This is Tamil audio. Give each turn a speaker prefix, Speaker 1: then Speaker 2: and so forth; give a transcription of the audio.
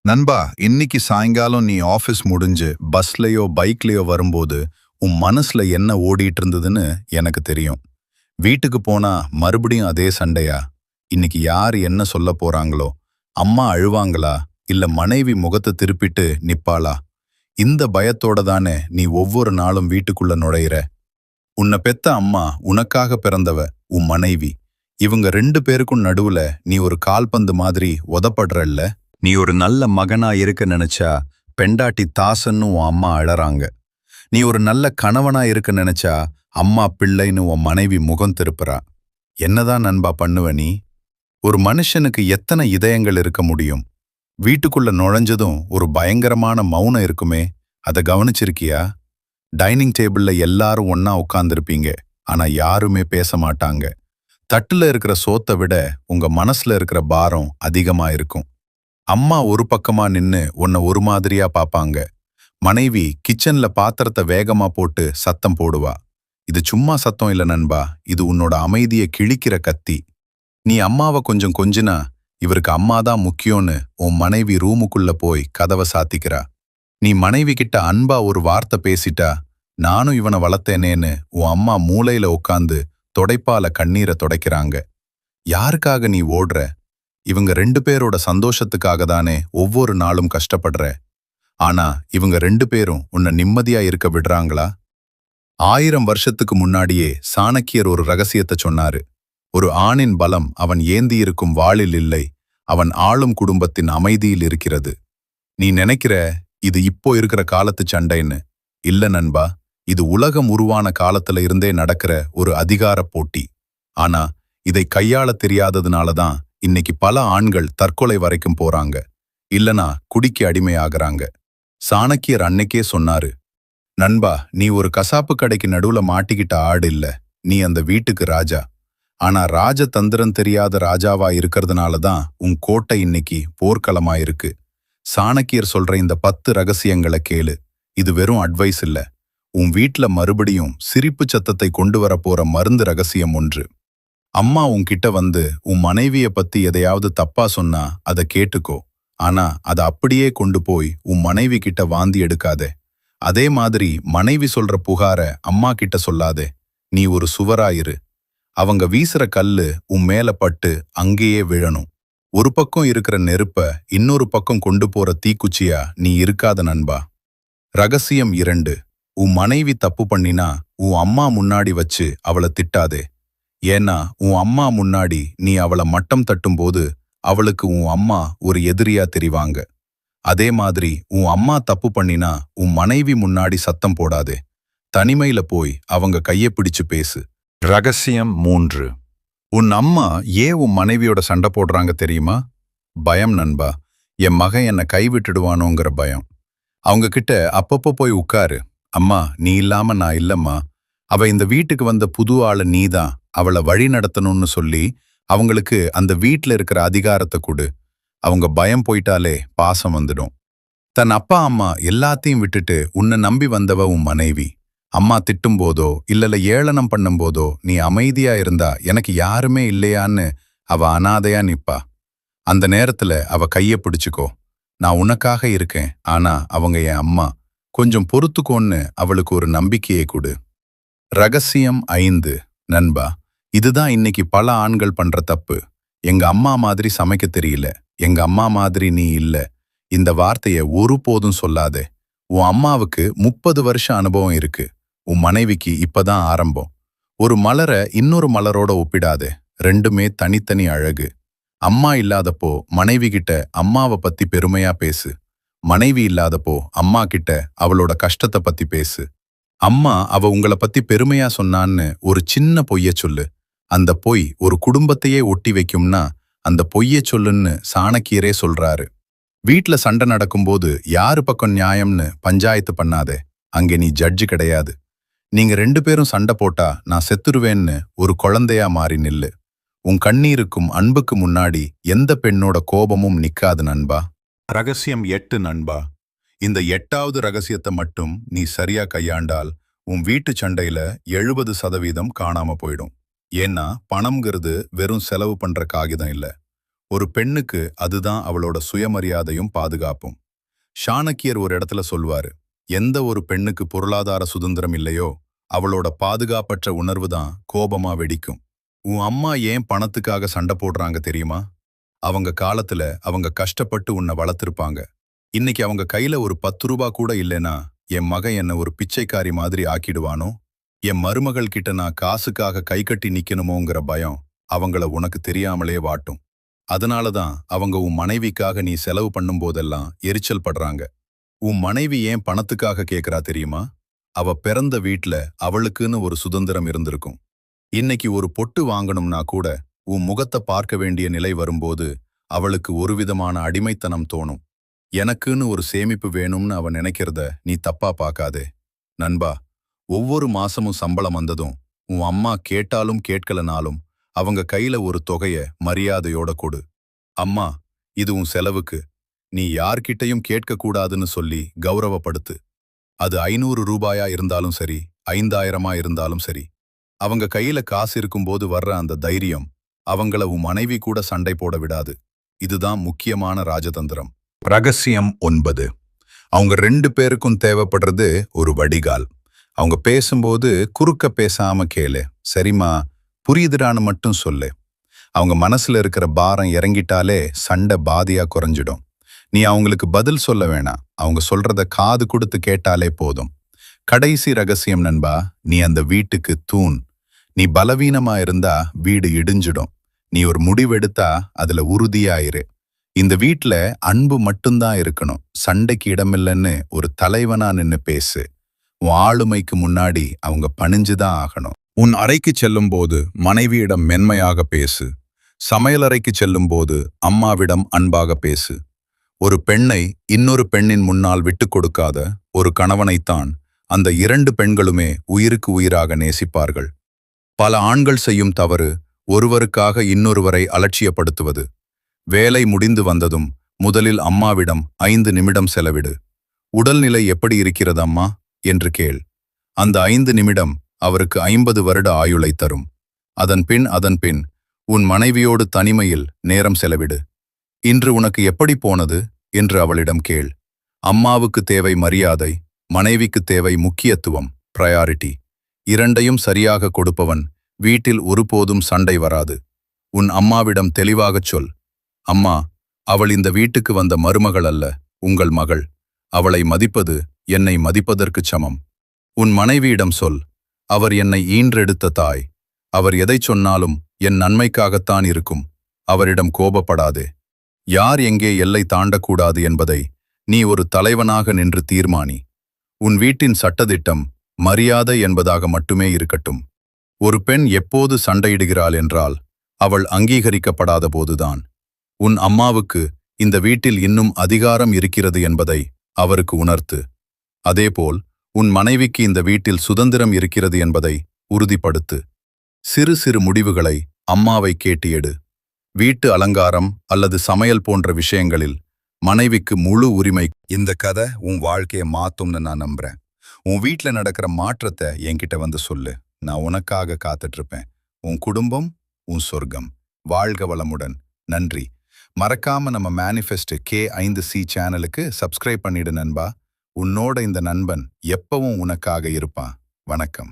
Speaker 1: நண்பா, இன்னைக்கு சாயங்காலம் நீ ஆபீஸ் முடிஞ்சு பஸ்லயோ பைக்லயோ வரும்போது உன் மனசுல என்ன ஓடிட்டு இருந்ததுன்னு எனக்கு தெரியும். வீட்டுக்கு போனா மறுபடியும் அதே சண்டையா? இன்னைக்கு யார் என்ன சொல்ல போறாங்களோ? அம்மா அழுவாங்களா? இல்ல மனைவி முகத்தை திருப்பிட்டு நிப்பாளா? இந்த பயத்தோட தானே நீ ஒவ்வொரு நாளும் வீட்டுக்குள்ள நுழையிற. உன்னை பெத்த அம்மா, உனக்காக பிறந்தவ, உன் மனைவி, இவங்க ரெண்டு பேருக்கும் நடுவுல நீ ஒரு கால்பந்து மாதிரி உதப்படுறல்ல. நீ ஒரு நல்ல மகனா இருக்க நினைச்சா பெண்டாட்டி தாசன்னு உன் அம்மா அழறாங்க. நீ ஒரு நல்ல கணவனா இருக்க நினைச்சா அம்மா பிள்ளைன்னு உன் மனைவி முகம் திருப்புறா. என்னதான் நண்பா பண்ணுவ நீ? ஒரு மனுஷனுக்கு எத்தனை இதயங்கள் இருக்க முடியும்? வீட்டுக்குள்ள நுழைஞ்சதும் ஒரு பயங்கரமான மௌனம் இருக்குமே, அதை கவனிச்சிருக்கியா? டைனிங் டேபிள்ல எல்லாரும் ஒன்னா உட்கார்ந்திருப்பீங்க, ஆனா யாருமே பேச மாட்டாங்க. தட்டுல இருக்கிற சோத்தை விட உங்க மனசுல இருக்கிற பாரம் அதிகமா இருக்கும். அம்மா ஒரு பக்கமா நின்னு உன்னை ஒரு மாதிரியா பாப்பாங்க. மனைவி கிச்சன்ல பாத்திரத்தை வேகமா போட்டு சத்தம் போடுவா. இது சும்மா சத்தம் இல்ல நண்பா, இது உன்னோட அமைதியை கிழிக்கிற கத்தி. நீ அம்மாவை கொஞ்சம் கொஞ்சினா இவருக்கு அம்மாதான் முக்கியம்னு உன் மனைவி ரூமுக்குள்ள போய் கதவை சாத்திக்கிறா. நீ மனைவி கிட்ட அன்பா ஒரு வார்த்தை பேசிட்டா, நானும் இவனை வளர்த்தேனேன்னு உன் அம்மா மூலையில உட்காந்து தொடைப்பால கண்ணீரை துடைக்கிறாங்க. யாருக்காக நீ ஓடுற? இவங்க ரெண்டு பேரோட சந்தோஷத்துக்காக தானே ஒவ்வொரு நாளும் கஷ்டப்படுற. ஆனா இவங்க ரெண்டு பேரும் உன்னை நிம்மதியா இருக்க விடுறாங்களா? 1000 வருஷத்துக்கு முன்னாடியே சாணக்கியர் ஒரு ரகசியத்தை சொன்னாரு. ஒரு ஆணின் பலம் அவன் ஏந்தி இருக்கும் வாளில் இல்லை, அவன் ஆளும் குடும்பத்தின் அமைதியில் இருக்கிறது. நீ நினைக்கிற இது இப்போ இருக்கிற காலத்து சண்டைன்னு. இல்ல நண்பா, இது உலகம் உருவான காலத்துல இருந்தே நடக்கிற ஒரு அதிகார போட்டி. ஆனா இதை கையாள தெரியாததுனாலதான் இன்னைக்கு பல ஆண்கள் தற்கொலை வரைக்கும் போறாங்க, இல்லனா குடிக்கு அடிமையாகறாங்க. சாணக்கியர் அன்னைக்கே சொன்னாரு, நண்பா, நீ ஒரு கசாப்பு கடைக்கு நடுவுல மாட்டிக்கிட்ட ஆடு இல்ல, நீ அந்த வீட்டுக்கு ராஜா. ஆனா ராஜதந்திரம் தெரியாத ராஜாவா இருக்கிறதுனாலதான் உன் கோட்டை இன்னைக்கு போர்க்களமா இருக்கு. சாணக்கியர் சொல்ற இந்த 10 ரகசியங்களை கேளு. இது வெறும் அட்வைஸ் இல்ல, உன் வீட்ல மறுபடியும் சிரிப்பு சத்தத்தை கொண்டு வர போற மருந்து ரகசியம் ஒன்று. அம்மா உன்கிட்ட வந்து உன் மனைவிய பத்தி எதையாவது தப்பா சொன்னா அதை கேட்டுக்கோ. ஆனா அதை அப்படியே கொண்டு போய் உன் மனைவி கிட்ட வாந்தி எடுக்காதே. அதே மாதிரி மனைவி சொல்ற புகார அம்மா கிட்ட சொல்லாதே. நீ ஒரு சுவராயிரு. அவங்க வீசுற கல்லு உன் மேல பட்டு அங்கேயே விழணும். ஒரு பக்கம் இருக்கிற நெருப்ப இன்னொரு பக்கம் கொண்டு போற தீக்குச்சியா நீ இருக்காத நண்பா. ரகசியம் 2. உன் மனைவி தப்பு பண்ணினா உன் அம்மா முன்னாடி வச்சு அவளை திட்டாதே. ஏன்னா உன் அம்மா முன்னாடி நீ அவளை மட்டம் தட்டும்போது அவளுக்கு உன் அம்மா ஒரு எதிரியா தெரிவாங்க. அதே மாதிரி உன் அம்மா தப்பு பண்ணினா உன் மனைவி முன்னாடி சத்தம் போடாதே. தனிமையில போய் அவங்க கையை பிடிச்சு பேசு. ரகசியம் 3. உன் அம்மா ஏன் உன் மனைவியோட சண்டை போடுறாங்க தெரியுமா? பயம் நண்பா. என் மகன் என்னை கைவிட்டுடுவானோங்கிற பயம். அவங்க கிட்ட அப்பப்போ போய் உட்காரு. அம்மா, நீ இல்லாம நான் இல்லம்மா, அவ இந்த வீட்டுக்கு வந்த புது ஆளு நீதான், அவளை வழி நடத்தணும்னு சொல்லி அவங்களுக்கு அந்த வீட்ல இருக்கிற அதிகாரத்தை கொடு. அவங்க பயம் போயிட்டாலே பாசம் வந்துடும். தன் அப்பா அம்மா எல்லாத்தையும் விட்டுட்டு உன்னை நம்பி வந்தவ உன் மனைவி. அம்மா திட்டும் போதோ இல்ல ஏளனம் பண்ணும் போதோ நீ அமைதியா இருந்தா எனக்கு யாருமே இல்லையான்னு அவ அனாதையா நிப்பா. அந்த நேரத்துல அவ கைய பிடிச்சுக்கோ. நான் உனக்காக இருக்கேன், ஆனா அவங்க என் அம்மா, கொஞ்சம் பொறுத்துக்கோன்னு அவளுக்கு ஒரு நம்பிக்கையை கொடு. ரகசியம் 5. நண்பா, இதுதான் இன்னைக்கு பல ஆண்கள் பண்ற தப்பு. எங்க அம்மா மாதிரி சமைக்க தெரியல, எங்க அம்மா மாதிரி நீ இல்ல. இந்த வார்த்தைய ஒருபோதும் சொல்லாதே. உன் அம்மாவுக்கு 30 வருஷம் அனுபவம் இருக்கு, உன் மனைவிக்கு இப்பதான் ஆரம்பம். ஒரு மலரை இன்னொரு மலரோட ஒப்பிடாதே, ரெண்டுமே தனித்தனி அழகு. அம்மா இல்லாதப்போ மனைவி கிட்ட அம்மாவை பத்தி பெருமையா பேசு. மனைவி இல்லாதப்போ அம்மா கிட்ட அவளோட கஷ்டத்தை பத்தி பேசு. அம்மா அவ உங்களை பத்தி பெருமையா சொன்னான்னு ஒரு சின்ன பொய்ய சொல்லு. அந்த பொய் ஒரு குடும்பத்தையே ஒட்டி வைக்கும்னா அந்த பொய்ய சொல்லுன்னு சாணக்கியரே சொல்றாரு. வீட்ல சண்டை நடக்கும்போது யாரு பக்கம் நியாயம்னு பஞ்சாயத்து பண்ணாதே. அங்கே நீ ஜட்ஜு கிடையாது. நீங்க ரெண்டு பேரும் சண்டை போட்டா நான் செத்துருவேன்னு ஒரு குழந்தையா மாறி நில்லு. உன் கண்ணீருக்கும் அன்புக்கு முன்னாடி எந்த பெண்ணோட கோபமும் நிக்காது நண்பா. ரகசியம் 8. நண்பா, இந்த 8வது ரகசியத்தை மட்டும் நீ சரியா கையாண்டால் உன் வீட்டு சண்டையில 70% காணாம போயிடும். ஏன்னா பணம்ங்கிறது வெறும் செலவு பண்ற காகிதம் இல்ல, ஒரு பெண்ணுக்கு அதுதான் அவளோட சுயமரியாதையும் பாதுகாப்பும். சாணக்கியர் ஒரு இடத்துல சொல்வாரு, எந்த ஒரு பெண்ணுக்கு பொருளாதார சுதந்திரம் இல்லையோ அவளோட பாதுகாப்பற்ற உணர்வு தான் கோபமா வெடிக்கும். உன் அம்மா ஏன் பணத்துக்காக சண்டை போடுறாங்க தெரியுமா? அவங்க காலத்துல அவங்க கஷ்டப்பட்டு உன்னை வளர்த்திருப்பாங்க. இன்னைக்கு அவங்க கையில ஒரு 10 ரூபா கூட இல்லைனா என் மகன் என்ன ஒரு பிச்சைக்காரி மாதிரி ஆக்கிடுவானோ, என் மருமகள் கிட்ட நான் காசுக்காக கை கட்டி நிக்கணுமோங்கிற பயம் அவங்கள உனக்கு தெரியாமலே வாட்டும். அதனாலதான் அவங்க உன் மனைவிக்காக நீ செலவு பண்ணும் போதெல்லாம் எரிச்சல் படுறாங்க. உன் மனைவி ஏன் பணத்துக்காக கேக்குறா தெரியுமா? அவ பிறந்த வீட்ல அவளுக்குன்னு ஒரு சுதந்திரம் இருந்திருக்கும். இன்னைக்கு ஒரு பொட்டு வாங்கணும்னா கூட உன் முகத்தை பார்க்க வேண்டிய நிலை வரும்போது அவளுக்கு ஒரு விதமான அடிமைத்தனம் தோணும். எனக்குன்னு ஒரு சேமிப்பு வேணும்னு அவ நினைக்கிறத நீ தப்பா பார்க்காதே. நண்பா, ஒவ்வொரு மாசமும் சம்பளம் வந்ததும் உன் அம்மா கேட்டாலும் கேட்கலனாலும் அவங்க கையில ஒரு தொகைய மரியாதையோட கொடு. அம்மா, இது உன் செலவுக்கு, நீ யார்கிட்டையும் கேட்கக்கூடாதுன்னு சொல்லி கௌரவப்படுத்து. அது 500 ரூபாயா இருந்தாலும் சரி, 5000 இருந்தாலும் சரி. அவங்க கையில காசு இருக்கும்போது வர்ற அந்த தைரியம் அவங்கள உன் மனைவி கூட சண்டை போட விடாது. இதுதான் முக்கியமான ராஜதந்திரம். ரகசியம் 9. அவங்க 2 பேருக்கும் தேவைப்படுறது ஒரு வடிகால். அவங்க பேசும்போது குறுக்க பேசாம கேளு. சரிம்மா, புரியுதுடான்னு மட்டும் சொல்லு. அவங்க மனசுல இருக்கிற பாரம் இறங்கிட்டாலே சண்டை பாதியா குறைஞ்சிடும். நீ அவங்களுக்கு பதில் சொல்ல வேணாம், அவங்க சொல்றத காது கொடுத்து கேட்டாலே போதும். கடைசி ரகசியம் நண்பா, நீ அந்த வீட்டுக்கு தூண். நீ பலவீனமா இருந்தா வீடு இடிஞ்சிடும். நீ ஒரு முடிவெடுத்தா அதுல உறுதியாயிரு. இந்த வீட்ல அன்பு மட்டும்தான் இருக்கணும், சண்டைக்கு இடமில்லைன்னு ஒரு தலைவனா நின்னு பேசு. உன் ஆளுமைக்கு முன்னாடி அவங்க பணிஞ்சுதான் ஆகணும். உன் அறைக்கு செல்லும் போது மனைவியிடம் மென்மையாக பேசு. சமையலறைக்கு செல்லும் போது அம்மாவிடம் அன்பாக பேசு. ஒரு பெண்ணை இன்னொரு பெண்ணின் முன்னால் விட்டு கொடுக்காத ஒரு கணவனைத்தான் அந்த 2 பெண்களுமே உயிருக்கு உயிராக நேசிப்பார்கள். பல ஆண்கள் செய்யும் தவறு ஒருவருக்காக இன்னொருவரை அலட்சியப்படுத்துவது. வேலை முடிந்து வந்ததும் முதலில் அம்மாவிடம் 5 நிமிடம் செலவிடு. உடல்நிலை எப்படி இருக்கிறது அம்மா என்று கேள். அந்த 5 நிமிடம் அவருக்கு 50 வருட ஆயுளை தரும். அதன் பின் உன் மனைவியோடு தனிமையில் நேரம் செலவிடு. இன்று உனக்கு எப்படி போனது என்று அவளிடம் கேள். அம்மாவுக்கு தேவை மரியாதை, மனைவிக்கு தேவை முக்கியத்துவம், பிரையாரிட்டி. இரண்டையும் சரியாக கொடுப்பவன் வீட்டில் ஒருபோதும் சண்டை வராது. உன் அம்மாவிடம் தெளிவாகச் சொல், அம்மா, அவள் இந்த வீட்டுக்கு வந்த மருமகள் அல்ல, உங்கள் மகள். அவளை மதிப்பது என்னை மதிப்பதற்குச் சமம். உன் மனைவியிடம் சொல், அவர் என்னை ஈன்றெடுத்த தாய். அவர் எதைச் சொன்னாலும் என் நன்மைக்காகத்தான் இருக்கும். அவரிடம் கோபப்படாதே. யார் எங்கே எல்லை தாண்டக்கூடாது என்பதை நீ ஒரு தலைவனாக நின்று தீர்மானி. உன் வீட்டின் சட்டதிட்டம் மரியாதை என்பதாக மட்டுமே இருக்கட்டும். ஒரு பெண் எப்போது சண்டையிடுகிறாள் என்றால் அவள் அங்கீகரிக்கப்படாத போதுதான். உன் அம்மாவுக்கு இந்த வீட்டில் இன்னும் அதிகாரம் இருக்கிறது என்பதை அவருக்கு உணர்த்து. அதேபோல் உன் மனைவிக்கு இந்த வீட்டில் சுதந்திரம் இருக்கிறது என்பதை உறுதிப்படுத்து. சிறு சிறு முடிவுகளை அம்மாவை கேட்டு எடு. வீட்டு அலங்காரம் அல்லது சமையல் போன்ற விஷயங்களில் மனைவிக்கு முழு உரிமை. இந்த கதை உன் வாழ்க்கையை மாத்தும்னு நான் நம்புறேன். உன் வீட்ல நடக்கிற மாற்றத்தை என்கிட்ட வந்து சொல்லு. நான் உனக்காக காத்துட்டு இருப்பேன். உன் குடும்பம் உன் சொர்க்கம். வாழ்க வளமுடன். நன்றி. மறக்காம நம்ம மேனிஃபெஸ்ட் K5C சேனலுக்கு சப்ஸ்கிரைப் பண்ணிடு நண்பா. உன்னோட இந்த நண்பன் எப்பவும் உனக்காக இருப்பான். வணக்கம்.